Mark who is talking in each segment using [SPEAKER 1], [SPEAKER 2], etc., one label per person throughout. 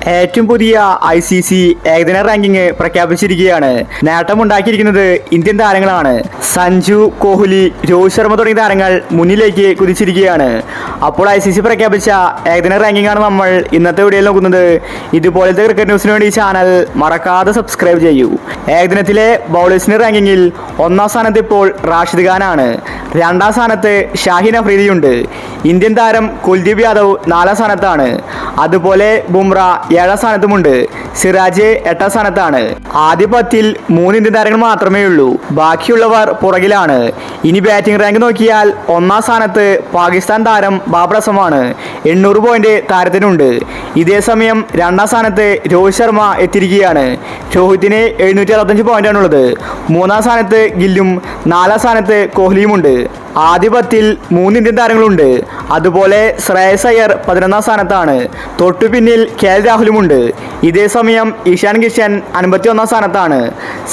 [SPEAKER 1] ഏറ്റവും പുതിയ ICC ഏകദിന റാങ്കിങ് പ്രഖ്യാപിച്ചിരിക്കുകയാണ്. നേട്ടമുണ്ടാക്കിയിരിക്കുന്നത് ഇന്ത്യൻ താരങ്ങളാണ്. സഞ്ജു, കോഹ്ലി, രോഹിത് ശർമ്മ തുടങ്ങിയ താരങ്ങൾ മുന്നിലേക്ക് കുതിച്ചിരിക്കുകയാണ്. അപ്പോൾ ICC പ്രഖ്യാപിച്ച ഏകദിന റാങ്കിങ് ആണ് നമ്മൾ ഇന്നത്തെ വീഡിയോയിൽ നോക്കുന്നത്. ഇതുപോലത്തെ ക്രിക്കറ്റ് ന്യൂസിന് വേണ്ടി ഈ ചാനൽ മറക്കാതെ സബ്സ്ക്രൈബ് ചെയ്യൂ. ഏകദിനത്തിലെ ബൗളേഴ്സിന്റെ റാങ്കിങ്ങിൽ ഒന്നാം സ്ഥാനത്ത് ഇപ്പോൾ റാഷിദ് ഖാനാണ്. രണ്ടാം സ്ഥാനത്ത് ഷാഹിൻ അഫ്രീദിയുണ്ട്. ഇന്ത്യൻ താരം കുൽദീപ് യാദവ് 4ാം സ്ഥാനത്താണ്. അതുപോലെ ബുംറ 7ാം സ്ഥാനത്തുമുണ്ട്. സിറാജ് 8ാം സ്ഥാനത്താണ്. ആദ്യ 10ൽ 3 ഇന്ത്യൻ താരങ്ങൾ മാത്രമേ ഉള്ളൂ. ബാക്കിയുള്ളവർ പുറകിലാണ്. ഇനി ബാറ്റിംഗ് റാങ്ക് നോക്കിയാൽ 1ാം സ്ഥാനത്ത് പാകിസ്ഥാൻ താരം ബാബർ അസമാണ്. 800 പോയിന്റ് താരത്തിനുണ്ട്. ഇതേ സമയം 2ാം സ്ഥാനത്ത് രോഹിത് ശർമ്മ എത്തിയിരിക്കുകയാണ്. രോഹിത്തിന് 765 പോയിന്റാണുള്ളത്. 3ാം സ്ഥാനത്ത് ഗില്ലും 4ാം സ്ഥാനത്ത് കോഹ്ലിയുമുണ്ട്. ആദ്യ 10ൽ 3 ഇന്ത്യൻ താരങ്ങളുണ്ട്. അതുപോലെ ശ്രേയസ് അയ്യർ 11ാം സ്ഥാനത്താണ്. തൊട്ടു പിന്നിൽ KL രാഹുലുമുണ്ട്. ഇതേ സമയം ഇഷാൻ കിഷൻ 51ാം സ്ഥാനത്താണ്.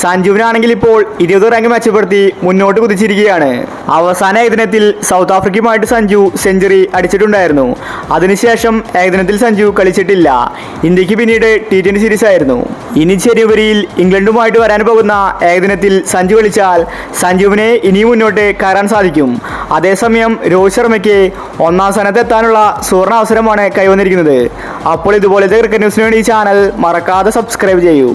[SPEAKER 1] സഞ്ജുവിനാണെങ്കിൽ ഇപ്പോൾ 20 റാങ്ക് മെച്ചപ്പെടുത്തി മുന്നോട്ട് കുതിച്ചിരിക്കുകയാണ്. അവസാന ഏകദിനത്തിൽ സൗത്ത് ആഫ്രിക്കയുമായിട്ട് സഞ്ജു സെഞ്ചുറി അടിച്ചിട്ടുണ്ടായിരുന്നു. അതിനുശേഷം ഏകദിനത്തിൽ സഞ്ജു കളിച്ചിട്ടില്ല. ഇന്ത്യക്ക് പിന്നീട് T20 സീരീസ് ആയിരുന്നു. ഇനി ജനുവരിയിൽ ഇംഗ്ലണ്ടുമായിട്ട് വരാൻ പോകുന്ന ഏകദിനത്തിൽ സഞ്ജു കളിച്ചാൽ സഞ്ജുവിനെ ഇനിയും മുന്നോട്ട് കയറാൻ സാധിക്കും. അതേസമയം രോഹിത് ശർമ്മയ്ക്ക് 1ാം സ്ഥാനത്ത് എത്താനുള്ള സുവർണ അവസരമാണ് കൈവന്നിരിക്കുന്നത്. അപ്പോൾ ഇതുപോലത്തെ ക്രിക്കറ്റ് ന്യൂസിന് വേണ്ടി ഈ ചാനൽ മറക്കാതെ സബ്സ്ക്രൈബ് ചെയ്യൂ.